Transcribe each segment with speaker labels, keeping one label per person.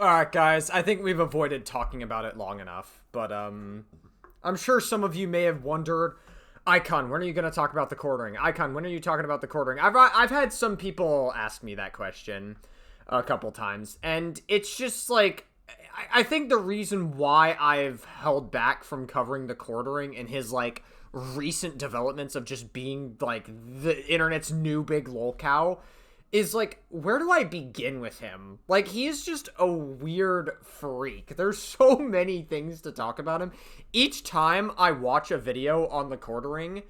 Speaker 1: Alright, guys, I think we've avoided talking about it long enough, but, I'm sure some of you may have wondered, Icon, when are you going to talk about the quartering? Icon, when are you talking about the quartering? I've had some people ask me that question a couple times, and it's just, like, I think the reason why I've held back from covering the quartering and his, like, recent developments of just being, like, the internet's new big lolcow is, like, where do I begin with him? Like, he is just a weird freak. There's so many things to talk about him. Each time I watch a video on the quartering,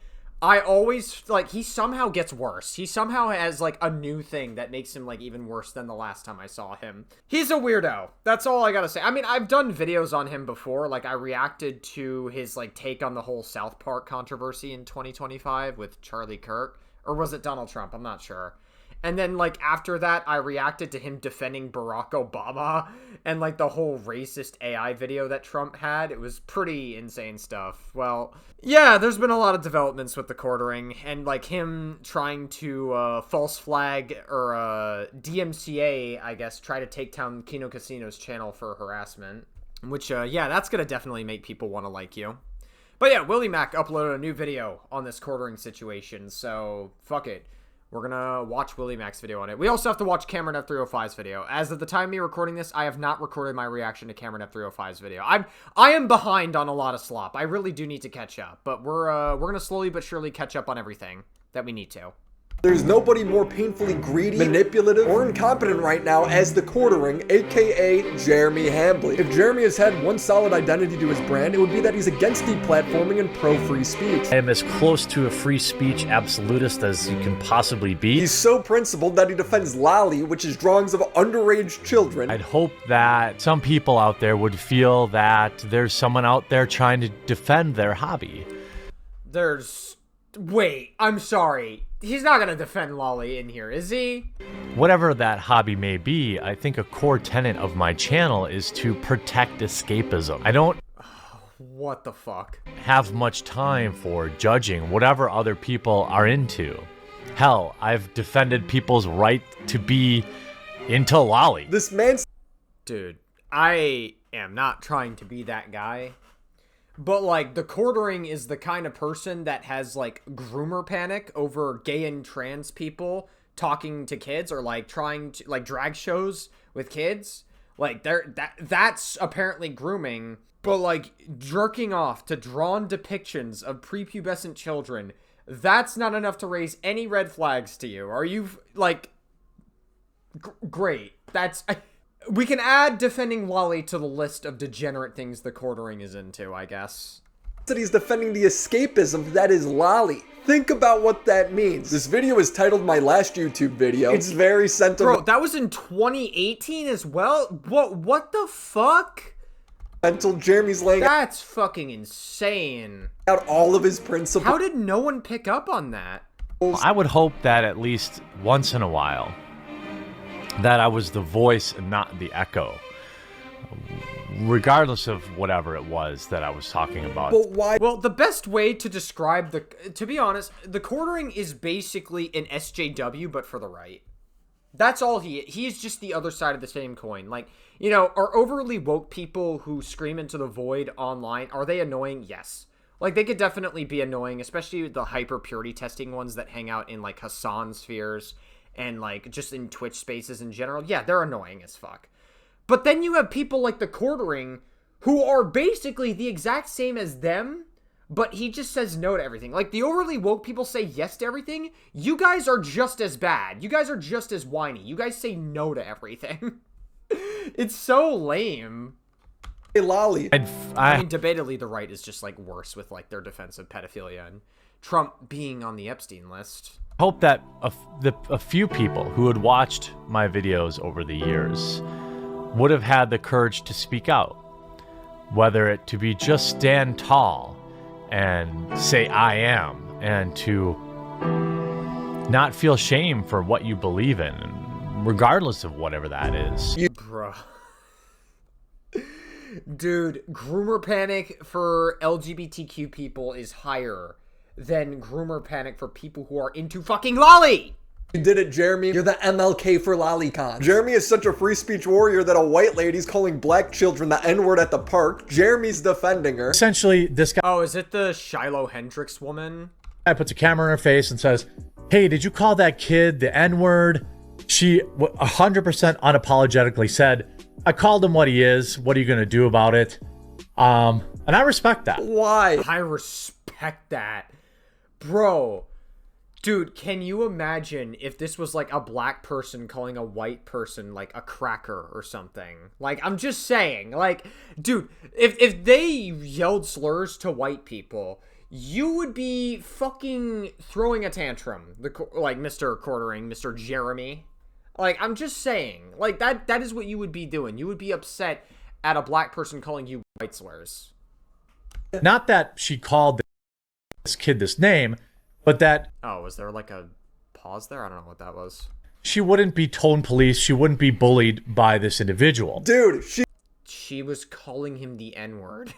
Speaker 1: I always, like, he somehow gets worse. He somehow has, like, a new thing that makes him, like, even worse than the last time I saw him. He's a weirdo. That's all I gotta say. I mean, I've done videos on him before. Like, I reacted to his, like, take on the whole South Park controversy in 2025 with Charlie Kirk. Or was it Donald Trump? I'm not sure. And then, like, after that, I reacted to him defending Barack Obama and, like, the whole racist AI video that Trump had. It was pretty insane stuff. Well, yeah, there's been a lot of developments with the quartering, and, like, him trying to false flag or DMCA, I guess, try to take down Kino Casino's channel for harassment. Which, yeah, that's gonna definitely make people want to like you. But yeah, Willie Mac uploaded a new video on this quartering situation, so fuck it. We're gonna watch Willie Mac's video on it. We also have to watch Cameron F305's video. As of the time of me recording this, I have not recorded my reaction to Cameron F305's video. I am behind on a lot of slop. I really do need to catch up, but we're gonna slowly but surely catch up on everything that we need to.
Speaker 2: There's nobody more painfully greedy, manipulative, or incompetent right now as the quartering, aka Jeremy Hambley. If Jeremy has had one solid identity to his brand, it would be that he's against deplatforming and pro-free speech.
Speaker 3: I am as close to a free speech absolutist as you can possibly be.
Speaker 2: He's so principled that he defends Lolly, which is drawings of underage children.
Speaker 3: I'd hope that some people out there would feel that there's someone out there trying to defend their hobby.
Speaker 1: Wait, I'm sorry. He's not gonna defend Lolly in here, is he?
Speaker 3: Whatever that hobby may be, I think a core tenet of my channel is to protect escapism. I don't
Speaker 1: What the fuck?
Speaker 3: have much time for judging whatever other people are into. Hell, I've defended people's right to be into lolly.
Speaker 2: This man's...
Speaker 1: Dude, I am not trying to be that guy. But, like, the quartering is the kind of person that has, like, groomer panic over gay and trans people talking to kids or, like, trying to, like, drag shows with kids. Like, that's apparently grooming. But, like, jerking off to drawn depictions of prepubescent children, that's not enough to raise any red flags to you. Are you, like... Great. That's... We can add defending Lolly to the list of degenerate things the quartering is into, I guess.
Speaker 2: That he's defending the escapism that is Lolly. Think about what that means. This video is titled My Last YouTube Video. It's very sentimental.
Speaker 1: Bro, that was in 2018 as well? What the fuck?
Speaker 2: Jeremy's laying
Speaker 1: That's fucking insane.
Speaker 2: out all of his principles.
Speaker 1: How did no one pick up on that?
Speaker 3: I would hope that at least once in a while, that I was the voice and not the echo, regardless of whatever it was that I was talking about.
Speaker 2: But why?
Speaker 1: Well, the best way to describe to be honest, the quartering is basically an SJW, but for the right. That's all he is just the other side of the same coin. Like, you know, are overly woke people who scream into the void online, are they annoying? Yes. Like, they could definitely be annoying, especially the hyper purity testing ones that hang out in, like, Hassan spheres and, like, just in Twitch spaces in general. Yeah, they're annoying as fuck. But then you have people like the quartering who are basically the exact same as them, but he just says no to everything. Like, the overly woke people say yes to everything. You guys are just as bad. You guys are just as whiny. You guys say no to everything. It's so lame.
Speaker 2: Hey, Lolly.
Speaker 1: I mean, debatably, the right is just, like, worse with, like, their defense of pedophilia and Trump being on the Epstein list.
Speaker 3: Hope that a few people who had watched my videos over the years would have had the courage to speak out, whether it to be just stand tall and say I am, and to not feel shame for what you believe in, regardless of whatever that is.
Speaker 1: Bruh. Dude, groomer panic for LGBTQ people is higher than groomer panic for people who are into fucking lolly.
Speaker 2: You did it, Jeremy. You're the MLK for lolicons. Jeremy is such a free speech warrior that a white lady's calling black children the N-word at the park. Jeremy's defending her.
Speaker 3: Essentially, this guy
Speaker 1: Oh, is it the Shiloh Hendricks woman?
Speaker 3: puts a camera in her face and says, hey, did you call that kid the N-word? She 100% unapologetically said, I called him what he is. What are you going to do about it? And I respect that.
Speaker 2: Why?
Speaker 1: I respect that. Bro. Dude, can you imagine if this was like a black person calling a white person like a cracker or something? Like, I'm just saying, like, dude, if they yelled slurs to white people, you would be fucking throwing a tantrum. Like Mr. Quartering, Mr. Jeremy. Like, I'm just saying, like, that is what you would be doing. You would be upset at a black person calling you white slurs.
Speaker 3: Not that she called this kid this name, but that...
Speaker 1: Oh, was there like a pause there? I don't know what that was.
Speaker 3: She wouldn't be tone police. She wouldn't be bullied by this individual.
Speaker 2: Dude,
Speaker 1: she was calling him the N-word.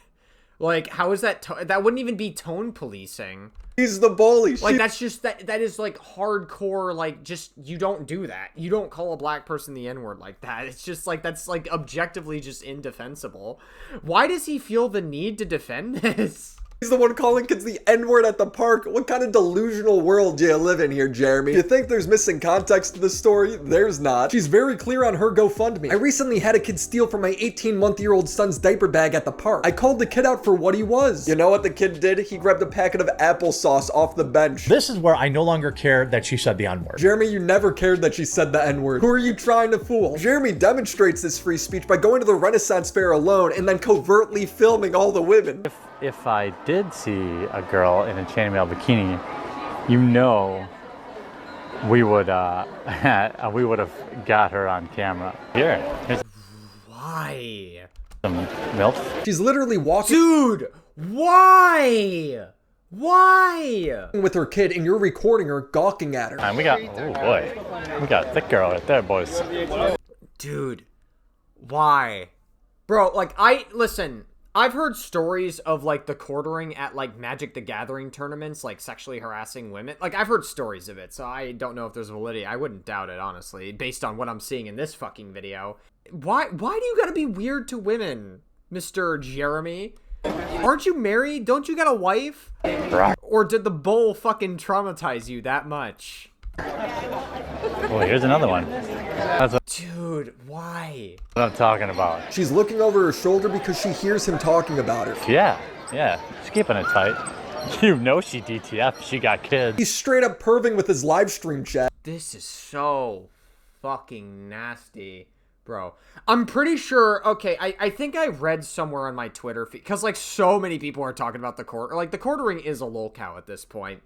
Speaker 1: Like, how is that? That wouldn't even be tone policing.
Speaker 2: She's the bully.
Speaker 1: Like, that's just, that is like hardcore, like, just, you don't do that. You don't call a black person the N-word like that. It's just like, that's like objectively just indefensible. Why does he feel the need to defend this?
Speaker 2: He's the one calling kids the N-word at the park. What kind of delusional world do you live in here, Jeremy? You think there's missing context to this story? There's not. She's very clear on her GoFundMe. I recently had a kid steal from my 18-month-old son's diaper bag at the park. I called the kid out for what he was. You know what the kid did? He grabbed a packet of applesauce off the bench.
Speaker 3: This is where I no longer care that she said the N-word.
Speaker 2: Jeremy, you never cared that she said the N-word. Who are you trying to fool? Jeremy demonstrates this free speech by going to the Renaissance Fair alone and then covertly filming all the women.
Speaker 4: If I did see a girl in a chainmail bikini, you know, we would have got her on camera. Here's
Speaker 1: Why?
Speaker 4: some MILF.
Speaker 2: She's literally walking
Speaker 1: Dude, why? Why?
Speaker 2: with her kid and you're recording her gawking at her.
Speaker 4: And we got, oh boy, we got a thick girl right there, boys.
Speaker 1: Dude, why? Bro, like, listen, I've heard stories of, like, the quartering at, like, Magic the Gathering tournaments, like, sexually harassing women. Like, I've heard stories of it, so I don't know if there's validity. I wouldn't doubt it, honestly, based on what I'm seeing in this fucking video. Why do you gotta be weird to women, Mr. Jeremy? Aren't you married? Don't you got a wife? Or did the bull fucking traumatize you that much?
Speaker 4: Oh, here's another one. That's
Speaker 1: Dude, why?
Speaker 4: what I'm talking about.
Speaker 2: She's looking over her shoulder because she hears him talking about her.
Speaker 4: Yeah, she's keeping it tight. You know she DTF, she got kids.
Speaker 2: He's straight up perving with his live stream chat.
Speaker 1: This is so fucking nasty, bro. I'm pretty sure, okay, I think I read somewhere on my Twitter feed, because, like, so many people are talking about the quartering is a lolcow at this point.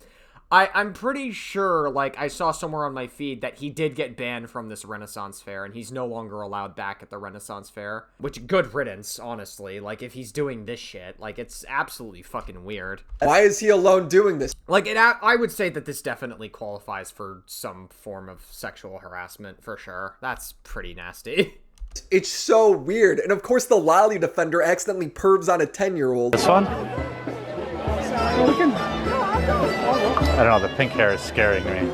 Speaker 1: I'm pretty sure, like, I saw somewhere on my feed that he did get banned from this Renaissance Fair, and he's no longer allowed back at the Renaissance Fair. Which, good riddance, honestly. Like, if he's doing this shit, like, it's absolutely fucking weird.
Speaker 2: Why is he alone doing this?
Speaker 1: Like, I would say that this definitely qualifies for some form of sexual harassment, for sure. That's pretty nasty.
Speaker 2: It's so weird. And of course the lolly defender accidentally pervs on a 10-year-old.
Speaker 4: This one? I don't know, the pink hair is scaring me.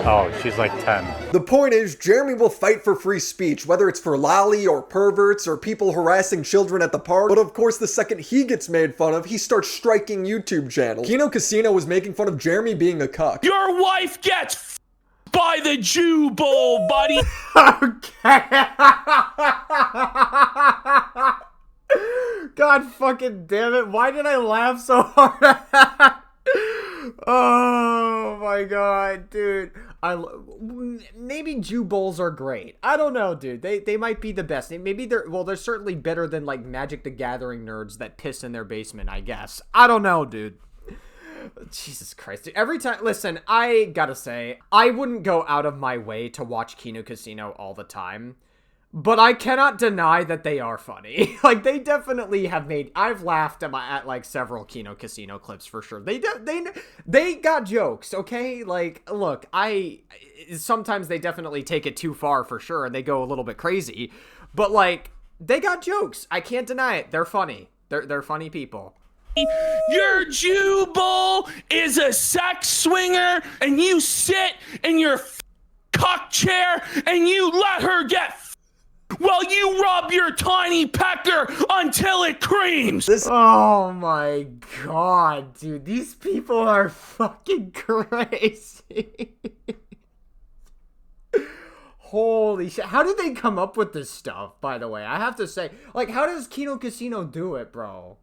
Speaker 4: Oh, she's like 10.
Speaker 2: The point is, Jeremy will fight for free speech, whether it's for lolly or perverts or people harassing children at the park. But of course, the second he gets made fun of, he starts striking YouTube channels. Kino Casino was making fun of Jeremy being a cuck.
Speaker 5: Your wife gets by the Jew Bowl, buddy.
Speaker 1: Okay. God fucking damn it. Why did I laugh so hard at that? Oh my god, dude. Maybe Jew bowls are great. I don't know, dude. They might be the best. Maybe they're certainly better than, like, Magic the Gathering nerds that piss in their basement, I guess. I don't know, dude. Jesus Christ, dude. Every time, listen, I gotta say, I wouldn't go out of my way to watch Kino Casino all the time. But I cannot deny that they are funny. Like, they definitely have made... I've laughed at like, several Kino Casino clips, for sure. They got jokes, okay? Like, look, sometimes they definitely take it too far, for sure, and they go a little bit crazy. But, like, they got jokes. I can't deny it. They're funny. They're funny people.
Speaker 5: Your Jubal is a sex swinger, and you sit in your cock chair and you let her get while you rub your tiny pecker until it creams.
Speaker 1: Oh my god, dude. These people are fucking crazy. Holy shit. How did they come up with this stuff, by the way? I have to say, like, how does Kino Casino do it, bro?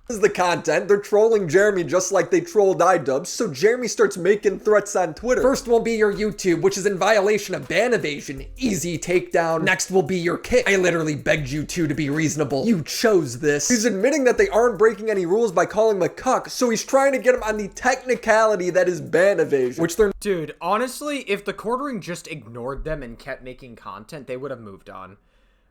Speaker 2: Is the content. They're trolling Jeremy just like they trolled iDubbbz, so Jeremy starts making threats on Twitter. First will be your YouTube, which is in violation of ban evasion. Easy takedown. Next will be your kick. I literally begged you two to be reasonable. You chose this. He's admitting that they aren't breaking any rules by calling him a cuck, so he's trying to get him on the technicality that is ban evasion, which they're—
Speaker 1: Dude, honestly, if the quartering just ignored them and kept making content, they would have moved on.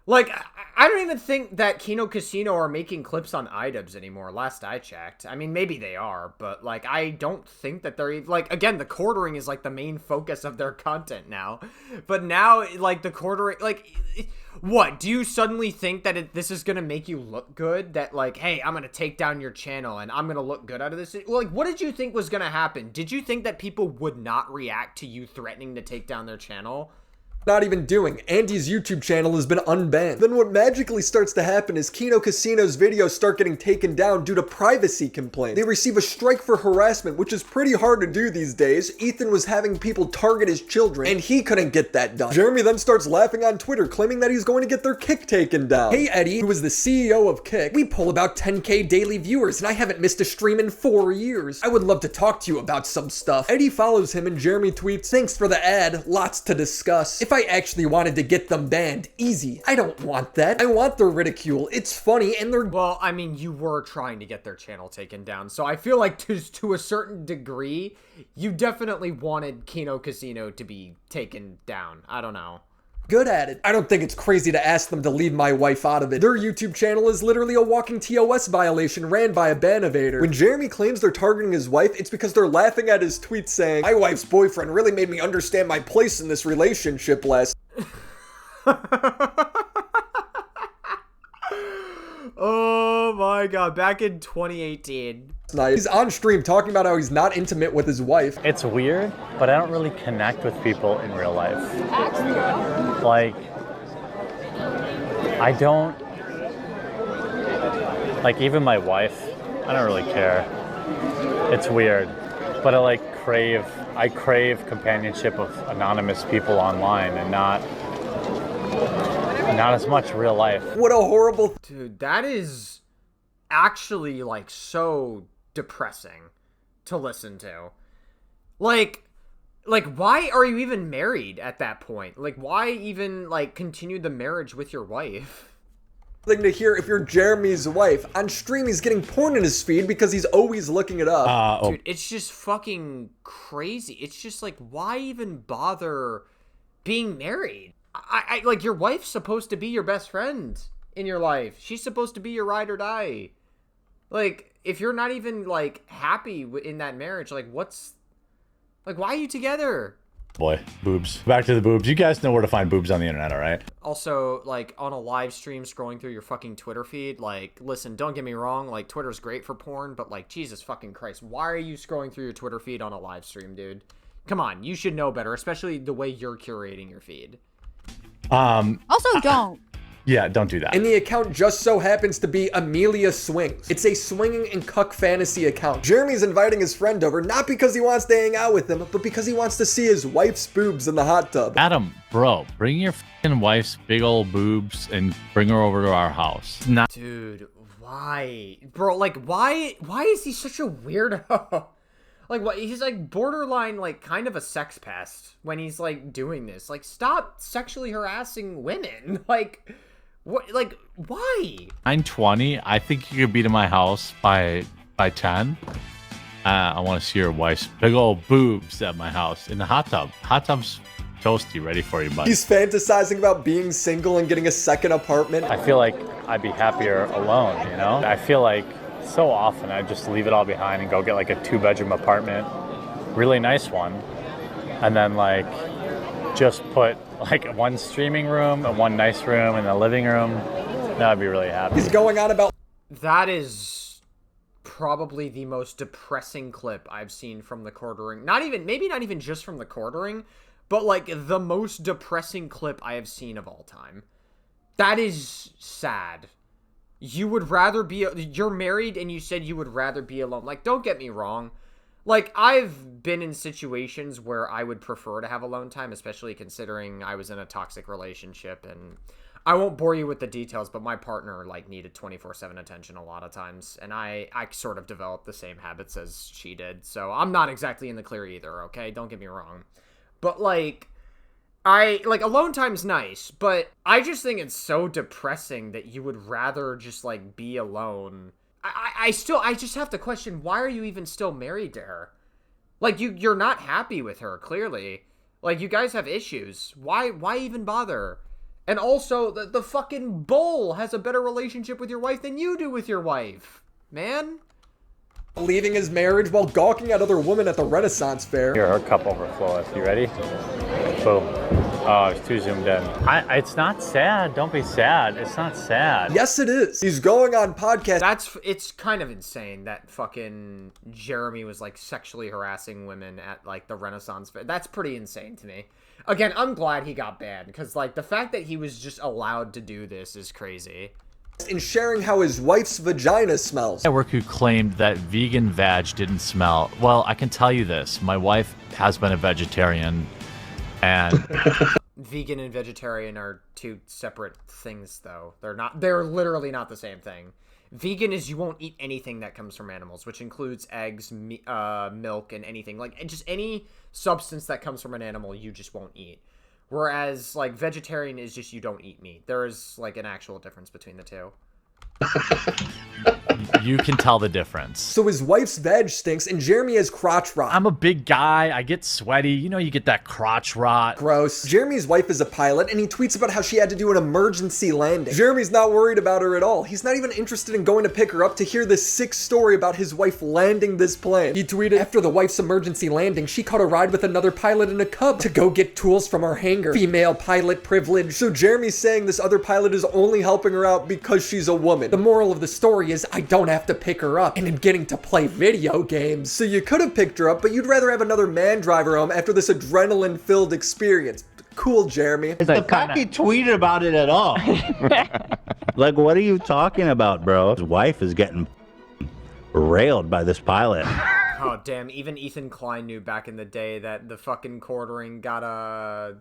Speaker 1: Like, I don't even think that Kino Casino are making clips on iDubbbz anymore, last I checked. I mean, maybe they are, but, like, I don't think that they're even, like, again, the quartering is, like, the main focus of their content now. But now, like, the quartering, like, what? Do you suddenly think that this is gonna make you look good? That, like, hey, I'm gonna take down your channel and I'm gonna look good out of this? Like, what did you think was gonna happen? Did you think that people would not react to you threatening to take down their channel?
Speaker 2: not even doing. Andy's YouTube channel has been unbanned. Then what magically starts to happen is Kino Casino's videos start getting taken down due to privacy complaints. They receive a strike for harassment, which is pretty hard to do these days. Ethan was having people target his children, and he couldn't get that done. Jeremy then starts laughing on Twitter, claiming that he's going to get their Kick taken down. Hey Eddie, who is the CEO of Kick, we pull about 10K daily viewers, and I haven't missed a stream in 4 years. I would love to talk to you about some stuff. Eddie follows him, and Jeremy tweets, thanks for the ad, lots to discuss. If I actually wanted to get them banned, easy. I don't want that. I want their ridicule. It's funny, and they're—
Speaker 1: Well, I mean, you were trying to get their channel taken down, so I feel like to a certain degree, you definitely wanted Kino Casino to be taken down. I don't know.
Speaker 2: Good at it. I don't think it's crazy to ask them to leave my wife out of it. Their YouTube channel is literally a walking TOS violation ran by a ban evader. When Jeremy claims they're targeting his wife, it's because they're laughing at his tweet saying, my wife's boyfriend really made me understand my place in this relationship last—
Speaker 1: Oh my god, back in 2018.
Speaker 2: night. He's on stream talking about how he's not intimate with his wife.
Speaker 4: It's weird, but I don't really connect with people in real life. Like, I don't, like even my wife, I don't really care. It's weird, but I crave companionship of anonymous people online and not as much real life.
Speaker 2: What a horrible—
Speaker 1: Dude, that is actually like so depressing to listen to. Like why are you even married at that point? Like why even like continue the marriage with your wife?
Speaker 2: thing to hear if you're Jeremy's wife. On stream, he's getting porn in his feed because he's always looking it up.
Speaker 1: Dude, it's just fucking crazy. It's just like, why even bother being married? I like, your wife's supposed to be your best friend in your life. She's supposed to be your ride or die. Like, if you're not even, like, happy in that marriage, like, what's... Like, why are you together?
Speaker 3: Boy, boobs. Back to the boobs. You guys know where to find boobs on the internet, all right?
Speaker 1: Also, like, on a live stream scrolling through your fucking Twitter feed, like, listen, don't get me wrong, like, Twitter's great for porn, but, like, Jesus fucking Christ, why are you scrolling through your Twitter feed on a live stream, dude? Come on, you should know better, especially the way you're curating your feed.
Speaker 6: Also, don't.
Speaker 3: Yeah, don't do that.
Speaker 2: And the account just so happens to be Amelia Swings. It's a swinging and cuck fantasy account. Jeremy's inviting his friend over, not because he wants to hang out with him, but because he wants to see his wife's boobs in the hot tub.
Speaker 3: Adam, bro, bring your fucking wife's big old boobs and bring her over to our house. Not
Speaker 1: Dude, why? Bro, like, why is he such a weirdo? Like, what? He's, like, borderline, like, kind of a sex pest when he's, like, doing this. Like, stop sexually harassing women. Like, what? Like, why?
Speaker 3: 9:20. I think you could be to my house by 10. I want to see your wife's big old boobs at my house in the hot tub. Hot tub's toasty, ready for you, buddy.
Speaker 2: He's fantasizing about being single and getting a second apartment.
Speaker 4: I feel like I'd be happier alone, you know? I feel like so often I just leave it all behind and go get like a 2-bedroom apartment, really nice one, and then like just put like one streaming room and one nice room in the living room. That would be really happy.
Speaker 2: He's going on about—
Speaker 1: That is probably the most depressing clip I've seen from the quartering. Maybe not even just from the quartering, but like the most depressing clip I have seen of all time. That is sad. You would rather be, you're married and you said you would rather be alone. Like, don't get me wrong. Like, I've been in situations where I would prefer to have alone time, especially considering I was in a toxic relationship, and I won't bore you with the details, but my partner, like, needed 24/7 attention a lot of times, and I sort of developed the same habits as she did, so I'm not exactly in the clear either, okay? Don't get me wrong. But, like, alone time's nice, but I just think it's so depressing that you would rather just, like, be alone. I just have to question, why are you even still married to her? Like, you're not happy with her, clearly. Like, you guys have issues. Why even bother? And also, the fucking bull has a better relationship with your wife than you do with your wife, man.
Speaker 2: Leaving his marriage while gawking at other women at the Renaissance fair.
Speaker 4: Here, her cup overfloweth. You ready? Boom. Oh, it's too zoomed in. It's not sad. Don't be sad. It's not sad.
Speaker 2: Yes, it is. He's going on podcast.
Speaker 1: It's kind of insane that fucking Jeremy was, like, sexually harassing women at, like, the Renaissance fair. That's pretty insane to me. Again, I'm glad he got banned, because, like, the fact that he was just allowed to do this is crazy.
Speaker 2: In sharing how his wife's vagina smells.
Speaker 3: At work who claimed that vegan vag didn't smell. Well, I can tell you this. My wife has been a vegetarian, and
Speaker 1: vegan and vegetarian are two separate things, though. They're literally not the same thing. Vegan is you won't eat anything that comes from animals, which includes eggs, milk, and anything. Like, just any substance that comes from an animal, you just won't eat. Whereas, like, vegetarian is just you don't eat meat. There is, like, an actual difference between the two.
Speaker 3: you can tell the difference.
Speaker 2: So his wife's veg stinks and Jeremy has crotch rot.
Speaker 3: I'm a big guy. I get sweaty. You know, you get that crotch rot.
Speaker 2: Gross. Jeremy's wife is a pilot and he tweets about how she had to do an emergency landing. Jeremy's not worried about her at all. He's not even interested in going to pick her up to hear this sick story about his wife landing this plane. He tweeted, after the wife's emergency landing, she caught a ride with another pilot in a Cub to go get tools from our hangar. Female pilot privilege. So Jeremy's saying this other pilot is only helping her out because she's a woman. The moral of the story is I don't have to pick her up and I'm getting to play video games. So you could have picked her up, but you'd rather have another man drive her home after this adrenaline-filled experience. Cool, Jeremy.
Speaker 7: The fact he tweeted about it at all. Like, what are you talking about, bro? His wife is getting railed by this pilot.
Speaker 1: Oh, damn. Even Ethan Klein knew back in the day that the fucking quartering got a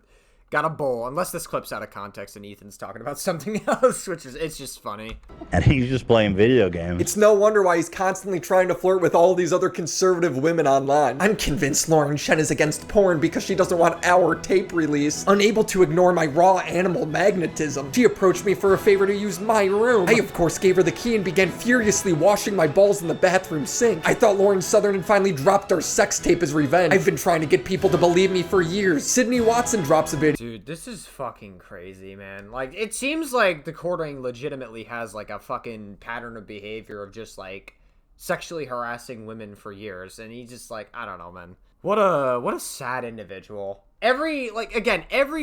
Speaker 1: bull. Unless this clip's out of context and Ethan's talking about something else, it's just funny.
Speaker 7: And he's just playing video games.
Speaker 2: It's no wonder why he's constantly trying to flirt with all these other conservative women online. I'm convinced Lauren Shen is against porn because she doesn't want our tape release. Unable to ignore my raw animal magnetism, she approached me for a favor to use my room. I, of course, gave her the key and began furiously washing my balls in the bathroom sink. I thought Lauren Southern had finally dropped our sex tape as revenge. I've been trying to get people to believe me for years. Sydney Watson drops a video.
Speaker 1: Dude, this is fucking crazy, man. Like, it seems like the quartering legitimately has, like, a fucking pattern of behavior of just, like, sexually harassing women for years. And he's just, like, I don't know, man. What a sad individual. Every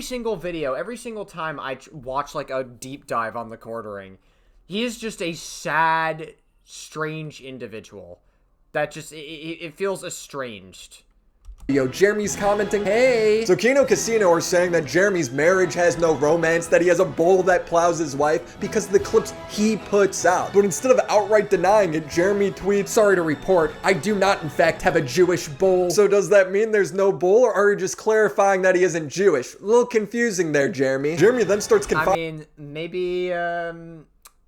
Speaker 1: single video, every single time I watch, like, a deep dive on the quartering, he is just a sad, strange individual. That just, it feels estranged.
Speaker 2: Jeremy's commenting, hey. So Kino Casino are saying that Jeremy's marriage has no romance, that he has a bull that plows his wife because of the clips he puts out. But instead of outright denying it, Jeremy tweets, sorry to report, I do not in fact have a Jewish bull. So does that mean there's no bull, or are you just clarifying that he isn't Jewish? A little confusing there, Jeremy. Jeremy then starts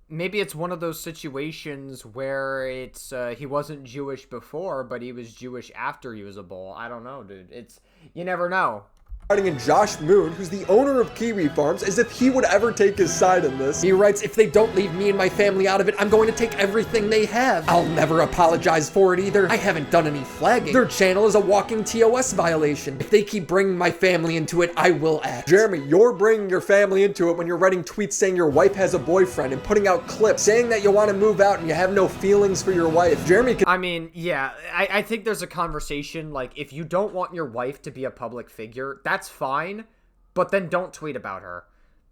Speaker 1: maybe it's one of those situations where it's he wasn't Jewish before, but he was Jewish after he was a bull. I don't know, dude. You never know.
Speaker 2: In Josh Moon, who's the owner of Kiwi Farms, as if he would ever take his side in this. He writes, if they don't leave me and my family out of it, I'm going to take everything they have. I'll never apologize for it either. I haven't done any flagging. Their channel is a walking TOS violation. If they keep bringing my family into it, I will act. Jeremy, you're bringing your family into it when you're writing tweets saying your wife has a boyfriend and putting out clips saying that you want to move out and you have no feelings for your wife. Jeremy can—
Speaker 1: I mean, yeah, I think there's a conversation, like, if you don't want your wife to be a public figure, that's fine, but then don't tweet about her.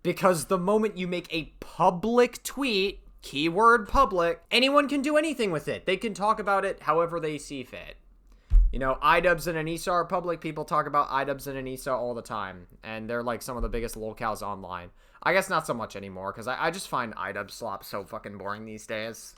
Speaker 1: Because the moment you make a public tweet keyword public. Anyone can do anything with it. They can talk about it however they see fit. You know, iDubbbz and Anissa are public. People talk about iDubbbz and Anissa all the time. And they're like some of the biggest lolcows online. I guess not so much anymore, because I just find iDubbbz slop so fucking boring these days.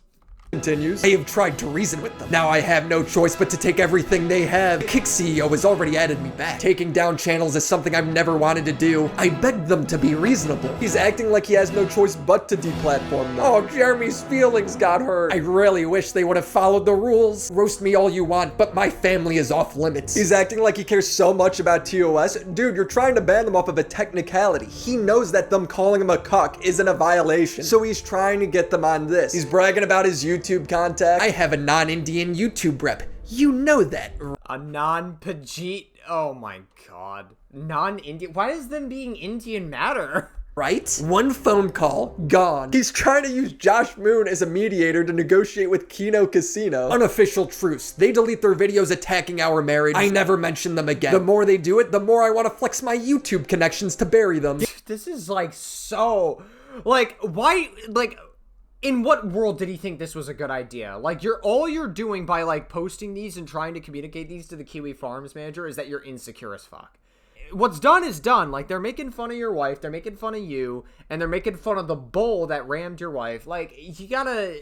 Speaker 2: Continues. I have tried to reason with them. Now I have no choice but to take everything they have. The Kick CEO has already added me back. Taking down channels is something I've never wanted to do. I begged them to be reasonable. He's acting like he has no choice but to deplatform them. Oh, Jeremy's feelings got hurt. I really wish they would have followed the rules. Roast me all you want, but my family is off limits. He's acting like he cares so much about TOS. Dude, you're trying to ban them off of a technicality. He knows that them calling him a cuck isn't a violation, so he's trying to get them on this. He's bragging about his YouTube contact. I have a non-Indian YouTube rep. You know that.
Speaker 1: A non-Pajit. Oh my god. Non-Indian. Why does them being Indian matter?
Speaker 2: Right? One phone call, gone. He's trying to use Josh Moon as a mediator to negotiate with Kino Casino. Unofficial truce. They delete their videos attacking our marriage. I never mention them again. The more they do it, the more I want to flex my YouTube connections to bury them.
Speaker 1: This is like so... Like, why... Like... In what world did he think this was a good idea? Like, all you're doing by, like, posting these and trying to communicate these to the Kiwi Farms manager is that you're insecure as fuck. What's done is done. Like, they're making fun of your wife, they're making fun of you, and they're making fun of the bull that rammed your wife. Like, you gotta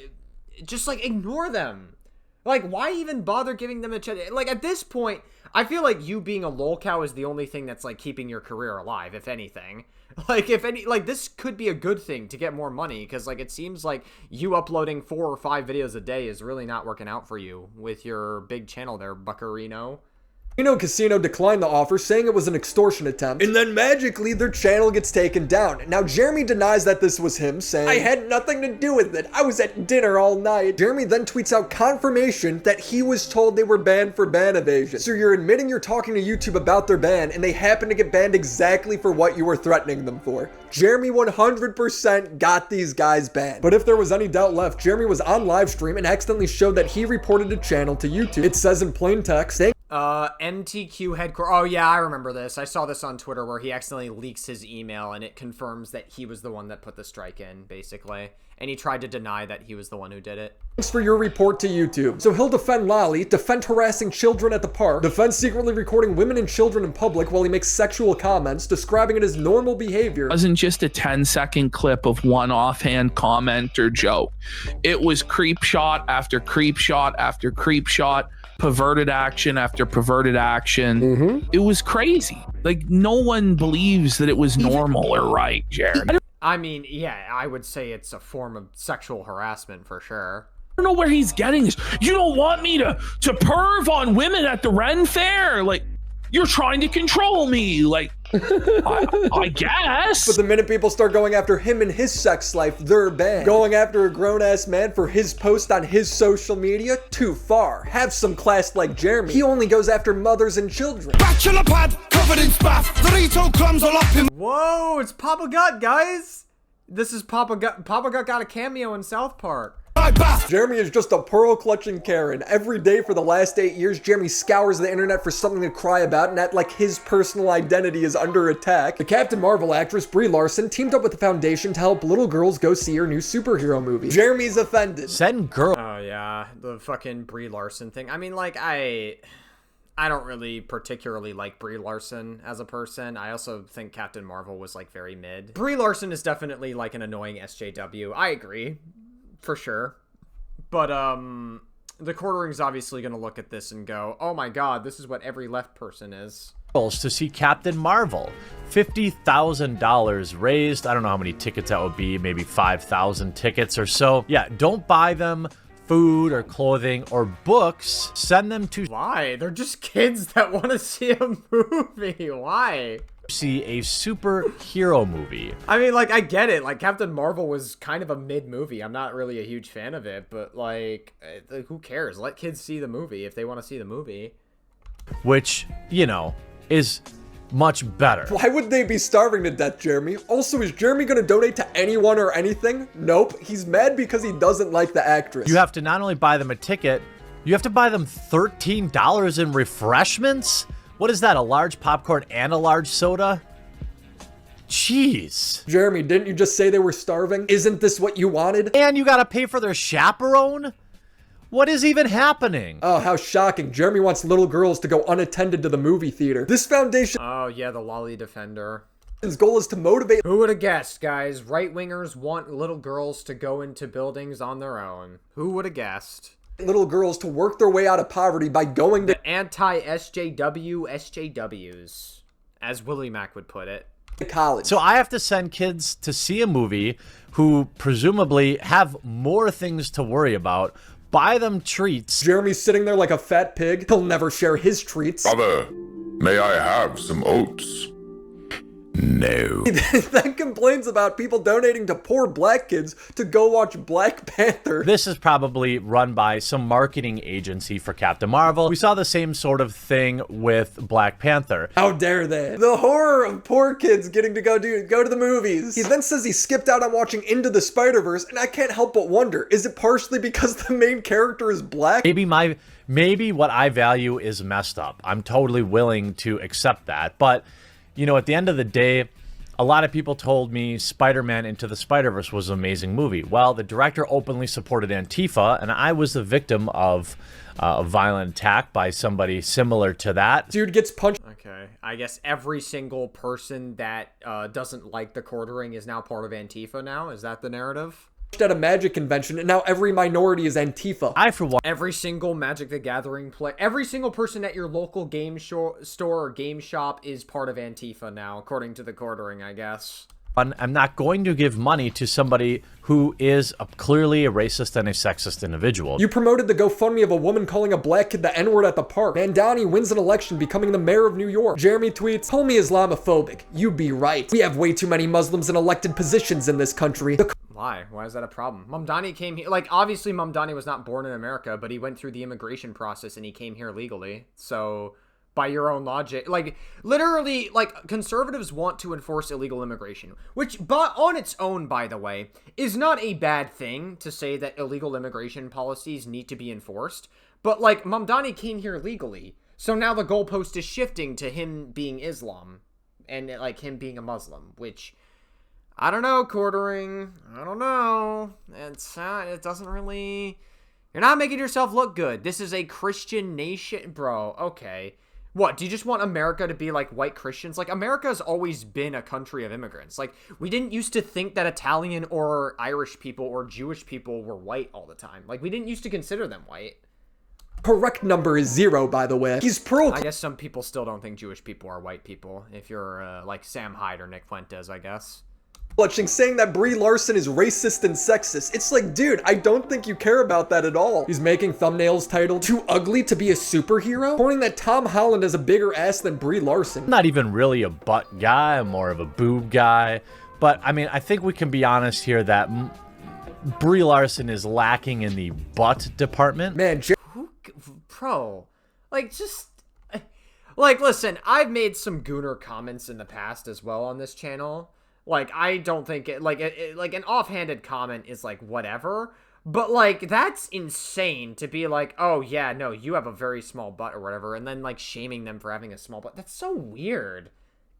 Speaker 1: just, like, ignore them. Like, why even bother giving them a chance? Like, at this point, I feel like you being a lolcow is the only thing that's, like, keeping your career alive, if anything. Like, if any, like, this could be a good thing to get more money, because, like, it seems like you uploading 4 or 5 videos a day is really not working out for you with your big channel there, Buccarino.
Speaker 2: Kino Casino declined the offer, saying it was an extortion attempt, and then magically their channel gets taken down. Now Jeremy denies that this was him, saying, I had nothing to do with it. I was at dinner all night. Jeremy then tweets out confirmation that he was told they were banned for ban evasion. So you're admitting you're talking to YouTube about their ban, and they happen to get banned exactly for what you were threatening them for. Jeremy 100% got these guys banned. But if there was any doubt left, Jeremy was on live stream and accidentally showed that he reported a channel to YouTube. It says in plain text,
Speaker 1: MTQ headquarters. Oh yeah, I remember this. I saw this on Twitter where he accidentally leaks his email and it confirms that he was the one that put the strike in, basically. And he tried to deny that he was the one who did it.
Speaker 2: Thanks for your report to YouTube. So he'll defend Lolly, defend harassing children at the park, defend secretly recording women and children in public while he makes sexual comments, describing it as normal behavior.
Speaker 5: It wasn't just a 10-second clip of one offhand comment or joke. It was creep shot after creep shot after creep shot, perverted action after perverted action. It was crazy. Like, no one believes that it was normal or right, Jared.
Speaker 1: I mean, yeah, I would say it's a form of sexual harassment for sure.
Speaker 5: I don't know where he's getting this. You don't want me to perv on women at the Ren Fair? Like, you're trying to control me. Like, I guess.
Speaker 2: But the minute people start going after him and his sex life, they're banned. Going after a grown-ass man for his post on his social media? Too far. Have some class like Jeremy. He only goes after mothers and children.
Speaker 8: Bachelor pad covered in spaff. Dorito crumbs all up him.
Speaker 1: Whoa, it's Papa Gut, guys. This is Papa Gut. Papa Gut got a cameo in South Park.
Speaker 2: Jeremy is just a pearl-clutching Karen. Every day for the last 8 years, Jeremy scours the internet for something to cry about and act like his personal identity is under attack. The Captain Marvel actress Brie Larson teamed up with the Foundation to help little girls go see her new superhero movie. Jeremy's offended.
Speaker 3: Send girl.
Speaker 1: Oh yeah, the fucking Brie Larson thing. I mean, like, I don't really particularly like Brie Larson as a person. I also think Captain Marvel was, like, very mid. Brie Larson is definitely, like, an annoying SJW. I agree. For sure. But, TheQuartering's obviously going to look at this and go, oh my god, this is what every left person is.
Speaker 3: To see Captain Marvel. $50,000 raised. I don't know how many tickets that would be. Maybe 5,000 tickets or so. Yeah, don't buy them food or clothing or books. Send them to...
Speaker 1: Why? They're just kids that want to see a movie. Why?
Speaker 3: See a superhero movie.
Speaker 1: I mean, like, I get it. Like, Captain Marvel was kind of a mid movie. I'm not really a huge fan of it, but, like, who cares? Let kids see the movie if they want to see the movie.
Speaker 3: Which, you know, is much better.
Speaker 2: Why would they be starving to death, Jeremy? Also, is Jeremy gonna donate to anyone or anything? Nope. He's mad because he doesn't like the actress.
Speaker 3: You have to not only buy them a ticket, you have to buy them $13 in refreshments? What is that, a large popcorn and a large soda? Jeez.
Speaker 2: Jeremy, didn't you just say they were starving? Isn't this what you wanted?
Speaker 3: And you gotta pay for their chaperone? What is even happening?
Speaker 2: Oh, how shocking. Jeremy wants little girls to go unattended to the movie theater. This foundation...
Speaker 1: Oh, yeah, the lolly defender.
Speaker 2: His goal is to motivate...
Speaker 1: Who would have guessed, guys? Right-wingers want little girls to go into buildings on their own. Who would have guessed?
Speaker 2: Little girls to work their way out of poverty by going to...
Speaker 1: The anti-SJW SJWs, as Willie Mack would put it.
Speaker 2: College.
Speaker 3: So I have to send kids to see a movie who presumably have more things to worry about, buy them treats.
Speaker 2: Jeremy's sitting there like a fat pig. He'll never share his treats.
Speaker 9: Father, may I have some oats? No.
Speaker 2: He then complains about people donating to poor black kids to go watch Black Panther.
Speaker 3: This is probably run by some marketing agency for Captain Marvel. We saw the same sort of thing with Black Panther.
Speaker 2: How dare they? The horror of poor kids getting to go to the movies. He then says he skipped out on watching Into the Spider-Verse, and I can't help but wonder, is it partially because the main character is black?
Speaker 3: Maybe what I value is messed up. I'm totally willing to accept that, but you know, at the end of the day, a lot of people told me Spider-Man Into the Spider-Verse was an amazing movie. Well, the director openly supported Antifa, and I was the victim of a violent attack by somebody similar to that.
Speaker 2: Dude gets punched.
Speaker 1: Okay, I guess every single person that doesn't like the quartering is now part of Antifa now? Is that the narrative?
Speaker 2: At a magic convention, and now every minority is Antifa.
Speaker 3: I, for one...
Speaker 1: Every single Magic the Gathering play, every single person at your local game store or game shop is part of Antifa now, according to the quartering, I guess.
Speaker 3: I'm not going to give money to somebody who is clearly a racist and a sexist individual.
Speaker 2: You promoted the GoFundMe of a woman calling a black kid the N-word at the park. Mandani wins an election becoming the mayor of New York. Jeremy tweets, call me Islamophobic. You be right. We have way too many Muslims in elected positions in this country.
Speaker 1: Why? Why is that a problem? Mamdani came here, like, obviously Mamdani was not born in America, but he went through the immigration process and he came here legally. So, by your own logic, like, literally, like, conservatives want to enforce illegal immigration, which, but on its own, by the way, is not a bad thing to say that illegal immigration policies need to be enforced. But, like, Mamdani came here legally, so now the goalpost is shifting to him being Islam and, like, him being a Muslim, which... I don't know, quartering. I don't know. It doesn't really... You're not making yourself look good. This is a Christian nation. Bro, okay. What, do you just want America to be like white Christians? Like, America has always been a country of immigrants. Like, we didn't used to think that Italian or Irish people or Jewish people were white all the time. Like, we didn't used to consider them white.
Speaker 2: Correct number is 0, by the way. He's
Speaker 1: I guess some people still don't think Jewish people are white people. If you're, like, Sam Hyde or Nick Fuentes, I guess.
Speaker 2: Clutching, saying that Brie Larson is racist and sexist. It's like, dude, I don't think you care about that at all. He's making thumbnails titled, Too Ugly to be a Superhero? Pointing that Tom Holland has a bigger ass than Brie Larson.
Speaker 3: I'm not even really a butt guy, I'm more of a boob guy. But, I mean, I think we can be honest here that Brie Larson is lacking in the butt department.
Speaker 2: Man,
Speaker 1: Bro, like, just... Like, listen, I've made some gooner comments in the past as well on this channel. Like, I don't think it, like, like, an offhanded comment is, like, whatever. But, like, that's insane to be like, oh, yeah, no, you have a very small butt or whatever. And then, like, shaming them for having a small butt. That's so weird.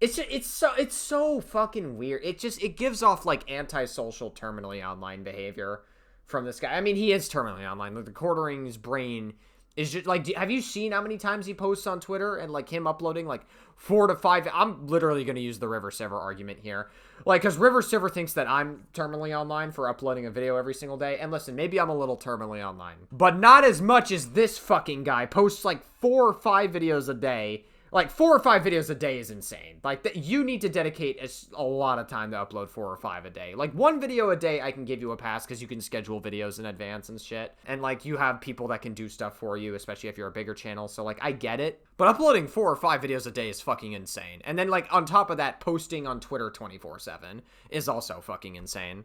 Speaker 1: It's so fucking weird. It gives off, like, antisocial terminally online behavior from this guy. I mean, he is terminally online. Like, the quartering's brain is just, like, have you seen how many times he posts on Twitter and, like, him uploading, like, 4 to 5... I'm literally going to use the River Silver argument here. Like, because River Silver thinks that I'm terminally online for uploading a video every single day. And listen, maybe I'm a little terminally online. But not as much as this fucking guy posts, like, 4 or 5 videos a day. Like, 4 or 5 videos a day is insane. Like, you need to dedicate a lot of time to upload 4 or 5 a day. Like, 1 video a day, I can give you a pass because you can schedule videos in advance and shit. And, like, you have people that can do stuff for you, especially if you're a bigger channel. So, like, I get it. But uploading 4 or 5 videos a day is fucking insane. And then, like, on top of that, posting on Twitter 24/7 is also fucking insane.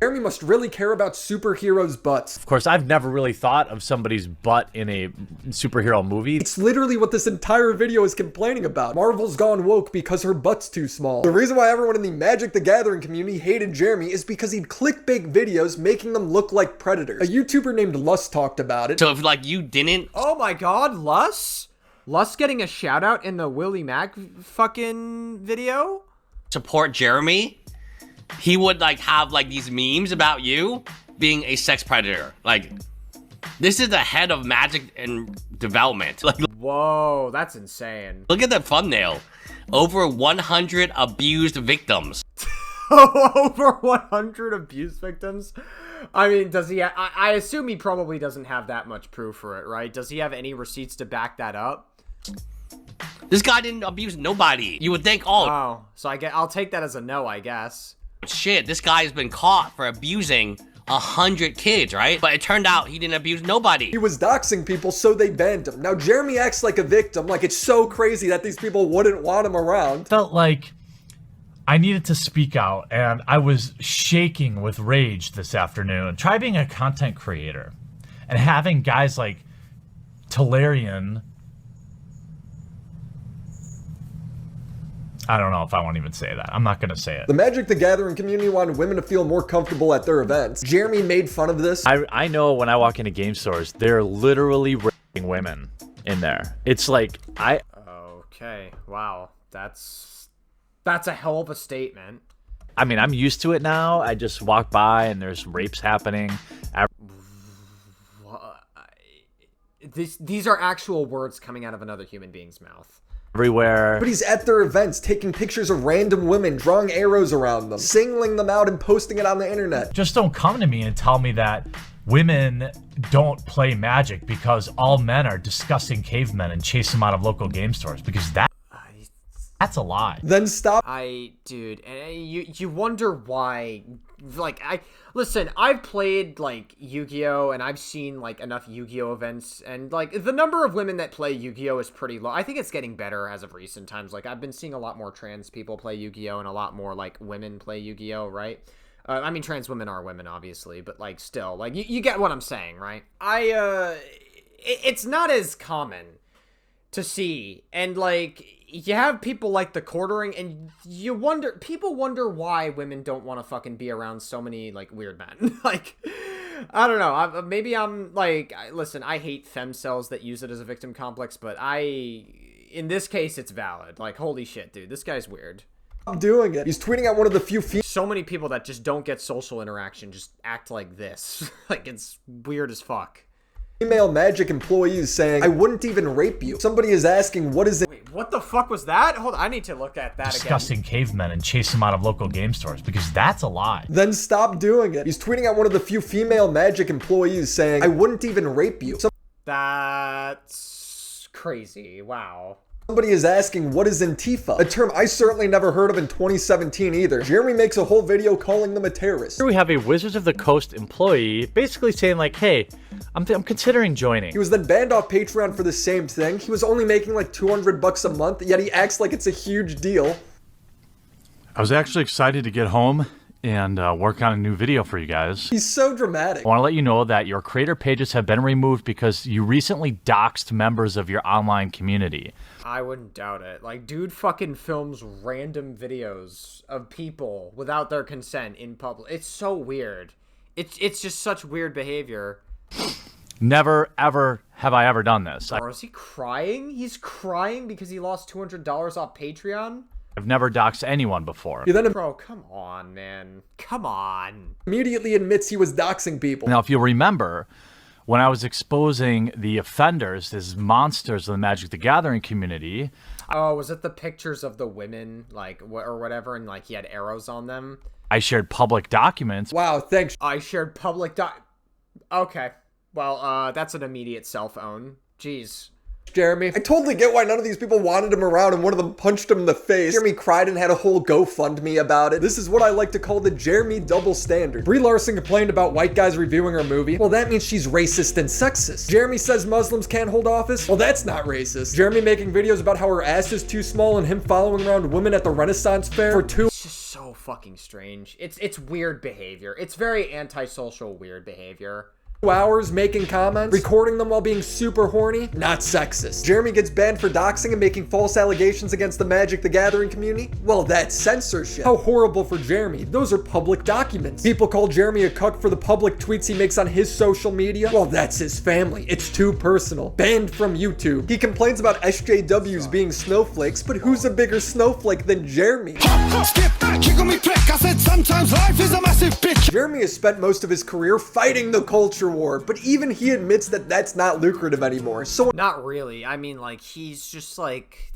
Speaker 2: Jeremy must really care about superheroes' butts.
Speaker 3: Of course, I've never really thought of somebody's butt in a superhero movie.
Speaker 2: It's literally what this entire video is complaining about. Marvel's gone woke because her butt's too small. The reason why everyone in the Magic the Gathering community hated Jeremy is because he'd clickbait videos making them look like predators. A YouTuber named Lust talked about it.
Speaker 10: So if, like, you didn't...
Speaker 1: Oh my god, Lust? Lust getting a shout out in the Willie Mack fucking video?
Speaker 10: support Jeremy, he would like have like these memes about you being a sex predator. Like, this is the head of Magic and development. Like,
Speaker 1: whoa, that's insane.
Speaker 10: Look at the thumbnail. Over 100 abused victims.
Speaker 1: Over 100 abuse victims? I mean, does he I assume he probably doesn't have that much proof for it, right? Does he have any receipts to back that up?
Speaker 10: This guy didn't abuse nobody. You would think, oh,
Speaker 1: so I'll take that as a no, I guess.
Speaker 10: Shit, this guy's been caught for abusing 100 kids, right? But it turned out he didn't abuse nobody.
Speaker 2: He was doxing people, so they banned him. Now Jeremy acts like a victim, like it's so crazy that these people wouldn't want him around.
Speaker 3: Felt like I needed to speak out, and I was shaking with rage this afternoon. Try being a content creator and having guys like Talarian. I don't know if I won't even say that. I'm not going to say it.
Speaker 2: The Magic the Gathering community wanted women to feel more comfortable at their events. Jeremy made fun of this.
Speaker 3: I know when I walk into game stores, they're literally raping women in there. It's like,
Speaker 1: Okay, wow. That's a hell of a statement.
Speaker 3: I mean, I'm used to it now. I just walk by and there's rapes happening.
Speaker 1: These are actual words coming out of another human being's mouth.
Speaker 3: Everywhere.
Speaker 2: But he's at their events taking pictures of random women, drawing arrows around them, singling them out and posting it on the internet.
Speaker 3: Just don't come to me and tell me that women don't play Magic because all men are disgusting cavemen and chase them out of local game stores, because that's a lie.
Speaker 2: Then stop.
Speaker 1: Dude, you wonder why. Like, listen, I've played like Yu-Gi-Oh, and I've seen like enough Yu-Gi-Oh events, and like the number of women that play Yu-Gi-Oh is pretty low. I think it's getting better as of recent times. Like, I've been seeing a lot more trans people play Yu-Gi-Oh and a lot more like women play Yu-Gi-Oh, right? I mean, trans women are women, obviously, but like still, like you get what I'm saying, right? It's not as common to see, and like you have people like TheQuartering, and people wonder why women don't want to fucking be around so many like weird men. Like, I don't know, maybe I'm like, listen, I hate femcells that use it as a victim complex, but in this case it's valid. Like, holy shit, dude, this guy's weird.
Speaker 2: I'm doing it. He's tweeting out one of the few
Speaker 1: so many people that just don't get social interaction just act like this. Like, it's weird as fuck.
Speaker 2: Female Magic employees saying, I wouldn't even rape you. Somebody is asking, what is it?
Speaker 1: Wait, what the fuck was that? Hold on, I need to look at that
Speaker 3: disgusting cavemen and chase them out of local game stores, because that's a lie.
Speaker 2: Then stop doing it. He's tweeting out one of the few female Magic employees saying, I wouldn't even rape you.
Speaker 1: That's crazy. Wow.
Speaker 2: Somebody is asking, what is Antifa? A term I certainly never heard of in 2017 either. Jeremy makes a whole video calling them a terrorist.
Speaker 3: Here we have a Wizards of the Coast employee basically saying like, hey, I'm considering joining.
Speaker 2: He was then banned off Patreon for the same thing. He was only making like $200 a month, yet he acts like it's a huge deal.
Speaker 11: I was actually excited to get home and work on a new video for you guys.
Speaker 2: He's so dramatic.
Speaker 3: I want to let you know that your creator pages have been removed because you recently doxed members of your online community.
Speaker 1: I wouldn't doubt it. Like, dude fucking films random videos of people without their consent in public. It's so weird. It's just such weird behavior.
Speaker 3: Never, ever have I ever done this.
Speaker 1: Or is he crying? He's crying because he lost $200 off Patreon?
Speaker 3: I've never doxed anyone before.
Speaker 1: Bro, come on, man. Come on.
Speaker 2: Immediately admits he was doxing people.
Speaker 3: Now, if you'll remember, when I was exposing the offenders, these monsters of the Magic the Gathering community.
Speaker 1: Oh, was it the pictures of the women, like, or whatever, and, like, he had arrows on them?
Speaker 3: I shared public documents.
Speaker 2: Wow, thanks.
Speaker 1: I shared public Okay. Well, that's an immediate self-own. Jeez.
Speaker 2: Jeremy, I totally get why none of these people wanted him around and one of them punched him in the face. Jeremy cried and had a whole GoFundMe about it. This is what I like to call the Jeremy double standard. Brie Larson complained about white guys reviewing her movie. Well, that means she's racist and sexist. Jeremy says Muslims can't hold office. Well, that's not racist. Jeremy making videos about how her ass is too small and him following around women at the Renaissance Fair for two.
Speaker 1: It's just so fucking strange. It's weird behavior. It's very antisocial weird behavior.
Speaker 2: hours making comments, recording them while being super horny, not sexist. Jeremy gets banned for doxing and making false allegations against the Magic the Gathering community? Well, that's censorship. How horrible for Jeremy. Those are public documents. People call Jeremy a cuck for the public tweets he makes on his social media? Well, that's his family. It's too personal. Banned from YouTube. He complains about SJWs being snowflakes, but who's a bigger snowflake than Jeremy?
Speaker 8: Skip, kick on me prick. I said sometimes life is a massive bitch.
Speaker 2: Jeremy has spent most of his career fighting the culture war, but even he admits that that's not lucrative anymore. So
Speaker 1: not really. I mean, like, he's just like,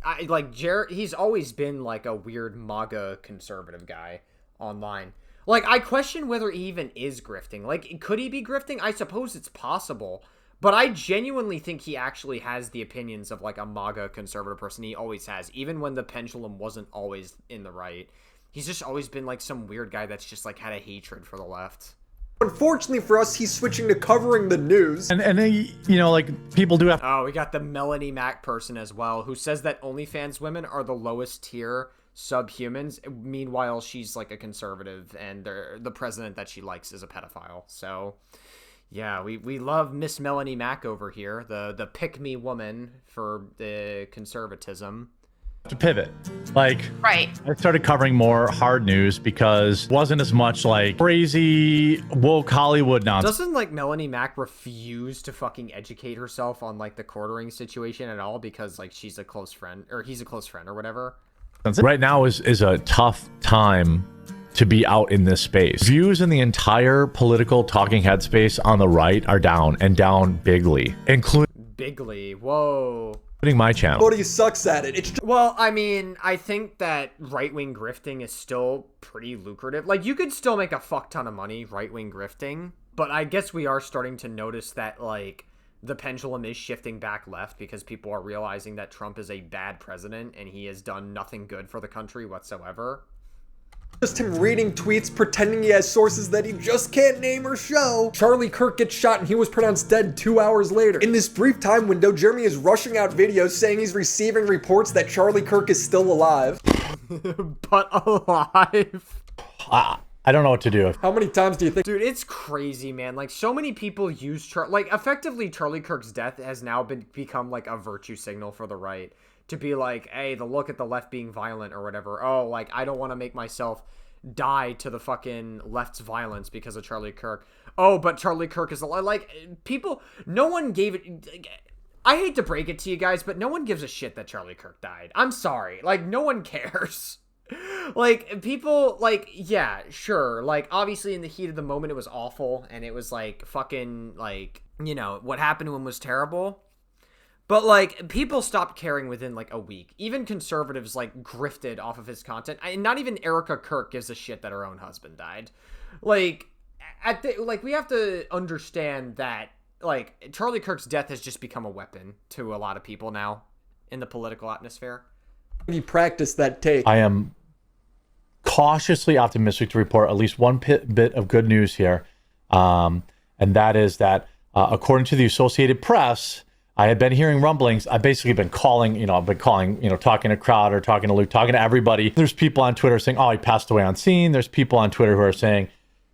Speaker 1: he's always been like a weird MAGA conservative guy online. Like, I question whether he even is grifting. Like, could he be grifting? I suppose it's possible, but I genuinely think he actually has the opinions of like a MAGA conservative person. He always has, even when the pendulum wasn't always in the right. He's just always been like some weird guy that's just like had a hatred for the left.
Speaker 2: Unfortunately for us, he's switching to covering the news.
Speaker 3: And then, you know, like, people do have...
Speaker 1: Oh, we got the Melanie Mac person as well, who says that OnlyFans women are the lowest tier subhumans. Meanwhile, she's like a conservative, and the president that she likes is a pedophile. So, yeah, we love Miss Melanie Mac over here, the pick-me woman for the conservatism.
Speaker 3: To pivot, like,
Speaker 6: Right.
Speaker 3: I started covering more hard news because it wasn't as much like crazy woke Hollywood nonsense.
Speaker 1: Doesn't like Melanie Mac refuse to fucking educate herself on like the quartering situation at all because like she's a close friend or he's a close friend or whatever?
Speaker 3: Right now is a tough time to be out in this space. Views in the entire political talking head space on the right are down, and down bigly,
Speaker 1: Bigly. Whoa.
Speaker 3: including my channel.
Speaker 2: But he sucks at it.
Speaker 1: Well, I mean, I think that right-wing grifting is still pretty lucrative. Like, you could still make a fuck ton of money right-wing grifting, but I guess we are starting to notice that, like, the pendulum is shifting back left because people are realizing that Trump is a bad president and he has done nothing good for the country whatsoever.
Speaker 2: Just him reading tweets, pretending he has sources that he just can't name or show. Charlie Kirk gets shot and he was pronounced dead 2 hours later. In this brief time window, Jeremy is rushing out videos saying he's receiving reports that Charlie Kirk is still alive.
Speaker 1: But alive.
Speaker 3: I don't know what to do.
Speaker 2: How many times do you think?
Speaker 1: Dude, it's crazy, man. Like, so many people use effectively Charlie Kirk's death has now become like a virtue signal for the right. To be like, hey, the look at the left being violent or whatever. Oh, like, I don't want to make myself die to the fucking left's violence because of Charlie Kirk. Oh, but Charlie Kirk is alive. Like, people, no one gave it... I hate to break it to you guys, but no one gives a shit that Charlie Kirk died. I'm sorry. Like, no one cares. Like, people, like, yeah, sure. Like, obviously in the heat of the moment, it was awful. And it was, like, fucking, like, you know, what happened to him was terrible. But, like, people stopped caring within, like, a week. Even conservatives, like, grifted off of his content. And not even Erica Kirk gives a shit that her own husband died. Like, we have to understand that, like, Charlie Kirk's death has just become a weapon to a lot of people now in the political atmosphere.
Speaker 2: He practiced that take.
Speaker 3: I am cautiously optimistic to report at least one bit of good news here. And that is that, according to the Associated Press, I had been hearing rumblings. I've basically been calling, talking to Crowder, talking to Luke, talking to everybody. There's people on Twitter saying, oh, he passed away on scene. There's people on Twitter who are saying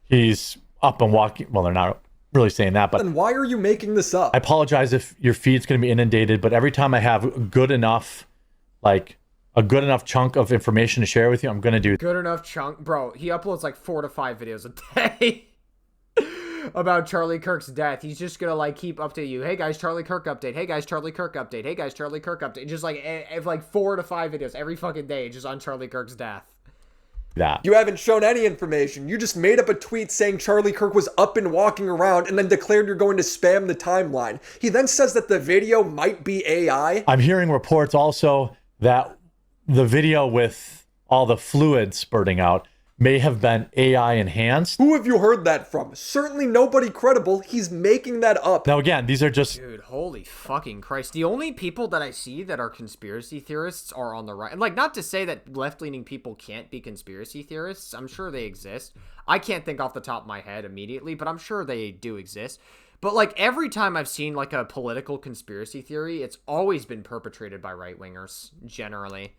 Speaker 3: he's up and walking. Well, they're not really saying that, but
Speaker 2: then why are you making this up?
Speaker 3: I apologize if your feed's going to be inundated, but every time I have a good enough chunk of information to share with you, I'm going to do
Speaker 1: good enough chunk. Bro, he uploads like 4 to 5 videos a day. About Charlie Kirk's death. He's just gonna like keep updating you. Hey guys, Charlie Kirk update. Hey guys, Charlie Kirk update. Hey guys, Charlie Kirk update. Just like 4 to 5 videos every fucking day just on Charlie Kirk's death.
Speaker 3: That.
Speaker 2: You haven't shown any information. You just made up a tweet saying Charlie Kirk was up and walking around and then declared you're going to spam the timeline. He then says that the video might be AI.
Speaker 3: I'm hearing reports also that the video with all the fluid spurting out may have been AI enhanced.
Speaker 2: Who have you heard that from? Certainly nobody credible. He's making that up.
Speaker 3: Now again, these are just...
Speaker 1: Dude, holy fucking Christ. The only people that I see that are conspiracy theorists are on the right. And like, not to say that left-leaning people can't be conspiracy theorists. I'm sure they exist. I can't think off the top of my head immediately, but I'm sure they do exist. But like every time I've seen like a political conspiracy theory, it's always been perpetrated by right-wingers, generally.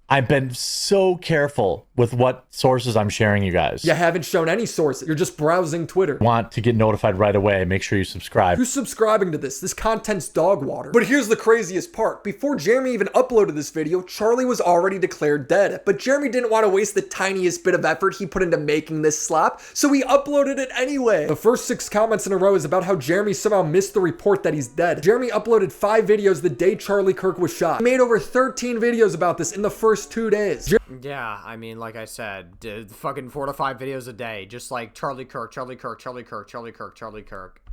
Speaker 3: I've been so careful with what sources I'm sharing you guys.
Speaker 2: You haven't shown any sources. You're just browsing Twitter.
Speaker 3: Want to get notified right away, make sure you subscribe.
Speaker 2: Who's subscribing to this? This content's dog water. But here's the craziest part. Before Jeremy even uploaded this video, Charlie was already declared dead. But Jeremy didn't want to waste the tiniest bit of effort he put into making this slap, so he uploaded it anyway. The first 6 comments in a row is about how Jeremy somehow missed the report that he's dead. Jeremy uploaded 5 videos the day Charlie Kirk was shot. He made over 13 videos about this in the first 2 days.
Speaker 1: Yeah, I mean, like I said, fucking 4 to 5 videos a day, just like Charlie Kirk.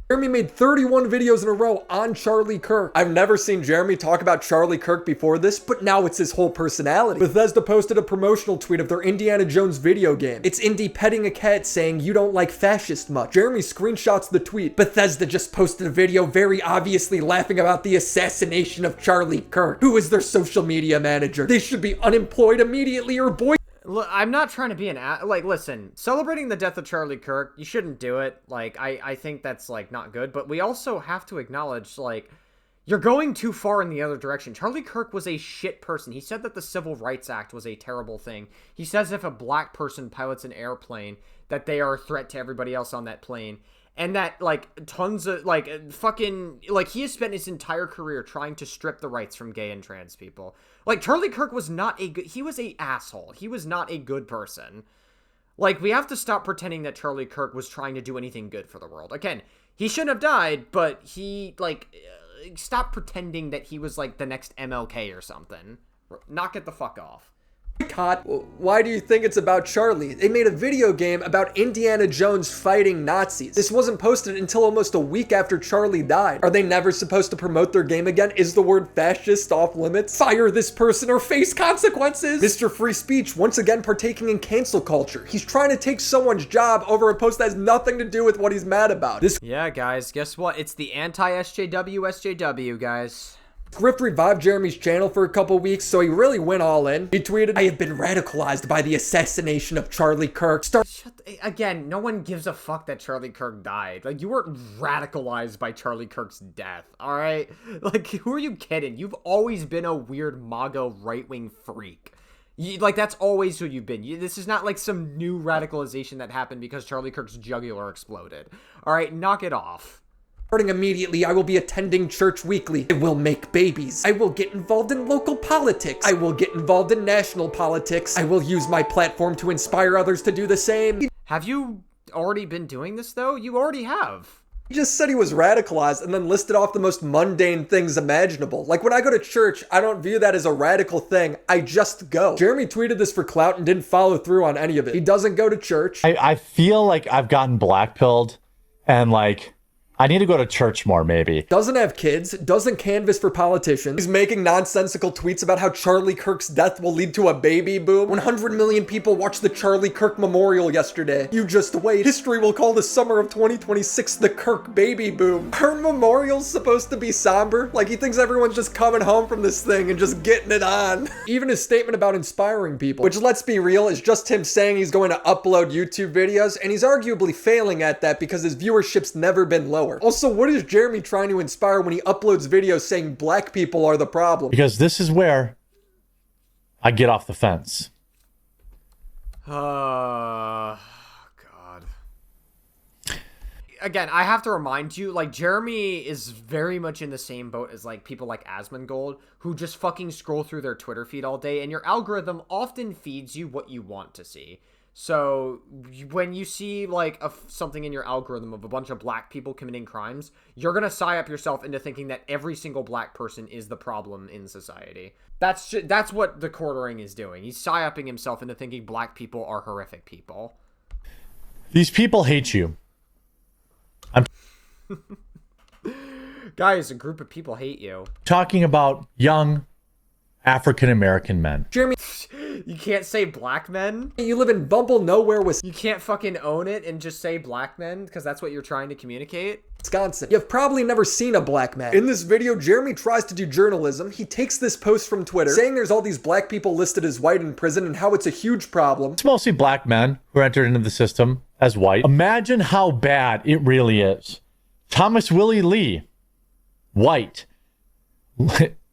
Speaker 2: Jeremy made 31 videos in a row on Charlie Kirk. I've never seen Jeremy talk about Charlie Kirk before this, but now it's his whole personality. Bethesda posted a promotional tweet of their Indiana Jones video game. It's Indy petting a cat saying, "You don't like fascist much." Jeremy screenshots the tweet. Bethesda just posted a video very obviously laughing about the assassination of Charlie Kirk. Who is their social media manager? They should be unemployed immediately or
Speaker 1: Look, I'm not trying to be like, listen, celebrating the death of Charlie Kirk, you shouldn't do it. Like, I think that's, like, not good. But we also have to acknowledge, like, you're going too far in the other direction. Charlie Kirk was a shit person. He said that the Civil Rights Act was a terrible thing. He says if a black person pilots an airplane, that they are a threat to everybody else on that plane. And that, like, tons of, like, fucking, like, he has spent his entire career trying to strip the rights from gay and trans people. Like, Charlie Kirk was not a good, he was a asshole. He was not a good person. Like, we have to stop pretending that Charlie Kirk was trying to do anything good for the world. Again, he shouldn't have died, but he, like, stop pretending that he was, like, the next MLK or something. Knock it the fuck off.
Speaker 2: Why do you think it's about Charlie? They made a video game about Indiana Jones fighting Nazis. This wasn't posted until almost a week after Charlie died. Are they never supposed to promote their game again? Is the word fascist off limits? Fire this person or face consequences! Mr. Free Speech once again partaking in cancel culture. He's trying to take someone's job over a post that has nothing to do with what he's mad about.
Speaker 1: Yeah, guys, guess what? It's the anti-SJW, guys.
Speaker 2: Grift revived Jeremy's channel for a couple weeks, so he really went all in. He tweeted, "I have been radicalized by the assassination of Charlie Kirk."
Speaker 1: Again, no one gives a fuck that Charlie Kirk died. Like, you weren't radicalized by Charlie Kirk's death, alright? Like, who are you kidding? You've always been a weird MAGA right-wing freak. Like, that's always who you've been. This is not like some new radicalization that happened because Charlie Kirk's jugular exploded. Alright, knock it off.
Speaker 2: Starting immediately, I will be attending church weekly. I will make babies. I will get involved in local politics. I will get involved in national politics. I will use my platform to inspire others to do the same.
Speaker 1: Have you already been doing this, though? You already have.
Speaker 2: He just said he was radicalized and then listed off the most mundane things imaginable. Like, when I go to church, I don't view that as a radical thing. I just go. Jeremy tweeted this for clout and didn't follow through on any of it. He doesn't go to church.
Speaker 3: I feel like I've gotten blackpilled and, like, I need to go to church more, maybe.
Speaker 2: Doesn't have kids, doesn't canvass for politicians. He's making nonsensical tweets about how Charlie Kirk's death will lead to a baby boom. 100 million people watched the Charlie Kirk memorial yesterday. You just wait. History will call the summer of 2026 the Kirk baby boom. Her memorial's supposed to be somber. Like, he thinks everyone's just coming home from this thing and just getting it on. Even his statement about inspiring people, which, let's be real, is just him saying he's going to upload YouTube videos, and he's arguably failing at that because his viewership's never been lower. Also, what is Jeremy trying to inspire when he uploads videos saying black people are the problem?
Speaker 3: Because this is where I get off the fence.
Speaker 1: God. Again, I have to remind you, like, Jeremy is very much in the same boat as, like, people like Asmongold, who just fucking scroll through their Twitter feed all day, and your algorithm often feeds you what you want to see. So when you see, like, something in your algorithm of a bunch of black people committing crimes, you're gonna psy up yourself into thinking that every single black person is the problem in society. That's what the Quartering is doing. He's psy-upping himself into thinking black people are horrific people.
Speaker 3: These people hate you.
Speaker 1: Guys, a group of people hate you.
Speaker 3: Talking about young African-American men.
Speaker 2: Jeremy,
Speaker 1: you can't say black men?
Speaker 2: You live in Bumble Nowhere,
Speaker 1: You can't fucking own it and just say black men because that's what you're trying to communicate?
Speaker 2: Wisconsin. You've probably never seen a black man. In this video, Jeremy tries to do journalism. He takes this post from Twitter saying there's all these black people listed as white in prison and how it's a huge problem.
Speaker 3: It's mostly black men who are entered into the system as white. Imagine how bad it really is. Thomas Willie Lee, white.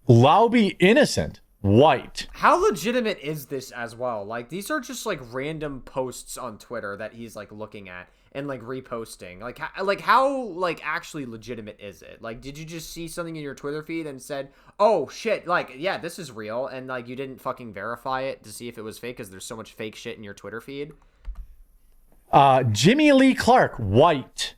Speaker 3: Laube innocent, white.
Speaker 1: How legitimate is this as well? Like, these are just like random posts on Twitter that he's like looking at and like reposting. Like how actually legitimate is it? Like, did you just see something in your Twitter feed and said, oh shit, like, yeah, this is real, and like you didn't fucking verify it to see if it was fake because there's so much fake shit in your Twitter feed?
Speaker 3: Jimmy Lee Clark, white.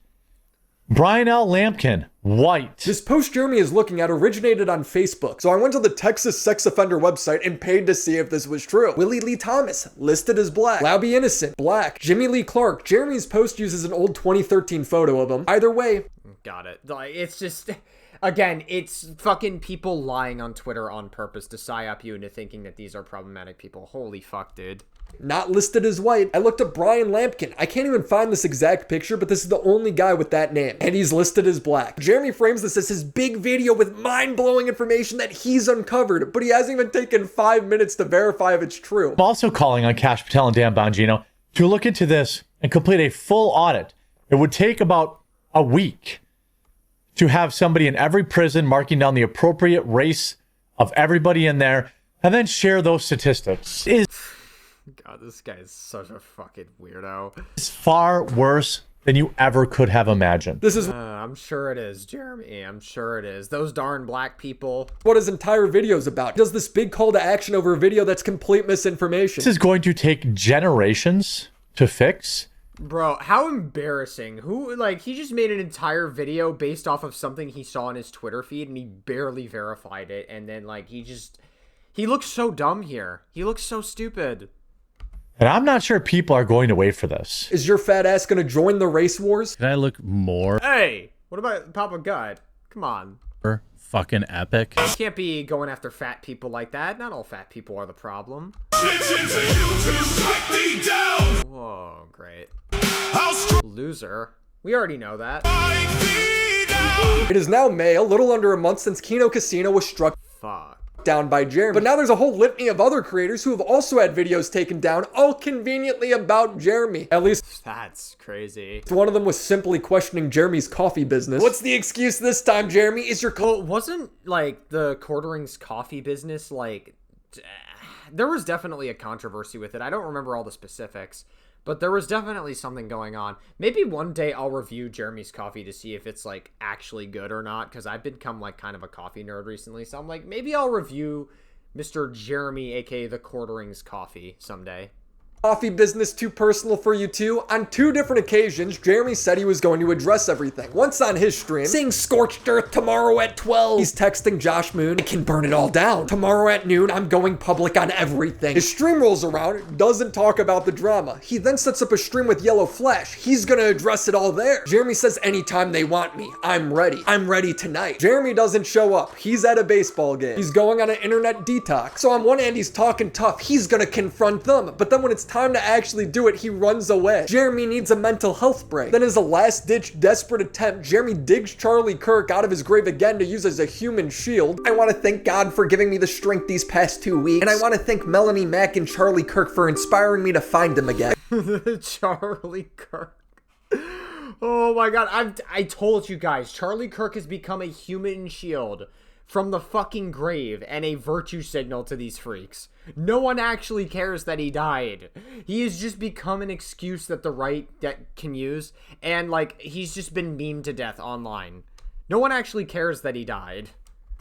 Speaker 3: Brian L. Lampkin, white.
Speaker 2: This post Jeremy is looking at originated on Facebook, so I went to the Texas sex offender website and paid to see if this was true. Willie Lee Thomas, listed as black. Labby Innocent, black. Jimmy Lee Clark. Jeremy's post uses an old 2013 photo of him. Either way.
Speaker 1: Got it. Like, it's just... Again, it's fucking people lying on Twitter on purpose to psyop you into thinking that these are problematic people. Holy fuck, dude.
Speaker 2: Not listed as white. I looked up Brian Lampkin. I can't even find this exact picture, but this is the only guy with that name. And he's listed as black. Jeremy frames this as his big video with mind-blowing information that he's uncovered, but he hasn't even taken 5 minutes to verify if it's true.
Speaker 3: I'm also calling on Cash Patel and Dan Bongino to look into this and complete a full audit. It would take about a week to have somebody in every prison marking down the appropriate race of everybody in there and then share those statistics.
Speaker 1: God, this guy is such a fucking weirdo.
Speaker 3: It's far worse than you ever could have imagined.
Speaker 2: This is...
Speaker 1: I'm sure it is, Jeremy. I'm sure it is. Those darn black people.
Speaker 2: What his entire video's about. He does this big call to action over a video that's complete misinformation.
Speaker 3: This is going to take generations to fix.
Speaker 1: Bro, how embarrassing. He just made an entire video based off of something he saw on his Twitter feed, and he barely verified it, and then, he looks so dumb here. He looks so stupid.
Speaker 3: And I'm not sure people are going to wait for this.
Speaker 2: Is your fat ass gonna join the race wars?
Speaker 12: Can I look more?
Speaker 1: Hey, what about Papa God? Come on.
Speaker 12: Fucking epic.
Speaker 1: You can't be going after fat people like that. Not all fat people are the problem. Whoa, great. Loser. We already know that.
Speaker 2: It is now May, a little under a month since Kino Casino was struck down by Jeremy. But now there's a whole litany of other creators who have also had videos taken down, all conveniently about Jeremy. At least
Speaker 1: that's crazy.
Speaker 2: One of them was simply questioning Jeremy's coffee business. What's the excuse this time, Jeremy? Is your
Speaker 1: wasn't the TheQuartering's coffee business there was definitely a controversy with it. I don't remember all the specifics, but there was definitely something going on. Maybe one day I'll review Jeremy's coffee to see if it's actually good or not, because I've become kind of a coffee nerd recently. So I'm maybe I'll review Mr. Jeremy, aka TheQuartering's coffee someday.
Speaker 2: Coffee business too personal for you too? On 2 different occasions, Jeremy said he was going to address everything. Once on his stream, saying scorched earth tomorrow at 12. He's texting Josh Moon, I can burn it all down. Tomorrow at noon, I'm going public on everything. His stream rolls around, doesn't talk about the drama. He then sets up a stream with Yellow Flash. He's gonna address it all there. Jeremy says anytime they want me, I'm ready. I'm ready tonight. Jeremy doesn't show up. He's at a baseball game. He's going on an internet detox. So on one hand, he's talking tough. He's gonna confront them. But then when it's time to actually do it, he runs away. Jeremy needs a mental health break. Then as a last-ditch desperate attempt, Jeremy digs Charlie Kirk out of his grave again to use as a human shield. I want to thank God for giving me the strength these past 2 weeks, and I want to thank Melanie Mack and Charlie Kirk for inspiring me to find him again.
Speaker 1: Charlie Kirk. Oh my God, I told you guys, Charlie Kirk has become a human shield from the fucking grave and a virtue signal to these freaks. No one actually cares that he died. He has just become an excuse that the right can use, and he's just been memed to death online. No one actually cares that he died.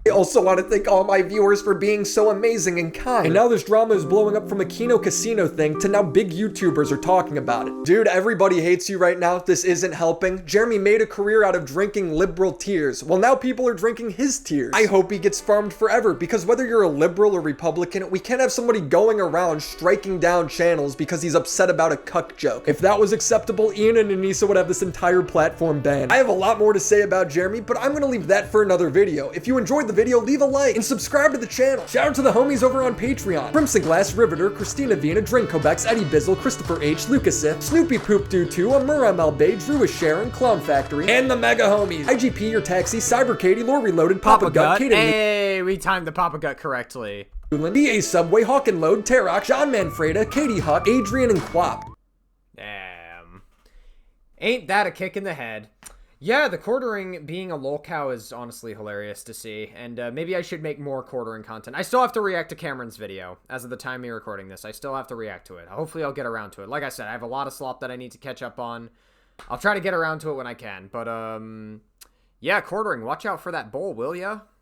Speaker 2: I also want to thank all my viewers for being so amazing and kind. And now this drama is blowing up from a Kino Casino thing to now big YouTubers are talking about it. Dude, everybody hates you right now. This isn't helping. Jeremy made a career out of drinking liberal tears. Well, now people are drinking his tears. I hope he gets farmed forever, because whether you're a liberal or Republican, we can't have somebody going around striking down channels because he's upset about a cuck joke. If that was acceptable, Ian and Anissa would have this entire platform banned. I have a lot more to say about Jeremy, but I'm gonna leave that for another video. If you enjoyed the video, leave a like and subscribe to the channel. Shout out to the homies over on Patreon: Crimson Glass, Riveter, Christina Vina, Drinkobex, Eddie Bizzle, Christopher H, Lucas If, Snoopy Poop Doo 2, Amur ML Bay, Drew is Sharon, Clown Factory, and the mega homies: IGP, Your Taxi, Cyber Katie, Lore Reloaded, Papa Gut, Katie.
Speaker 1: Hey, we timed the Papa Gut correctly.
Speaker 2: BA Subway, Hawk and Load, Tarok, John Manfreda, Katie Huck, Adrian, and Quap.
Speaker 1: Damn. Ain't that a kick in the head? Yeah, the quartering being a lol cow is honestly hilarious to see, and maybe I should make more quartering content. I still have to react to Cameron's video. As of the time me recording this, I still have to react to it. Hopefully I'll get around to it. Like I said, I have a lot of slop that I need to catch up on. I'll try to get around to it when I can, but yeah, quartering, watch out for that bowl, will ya?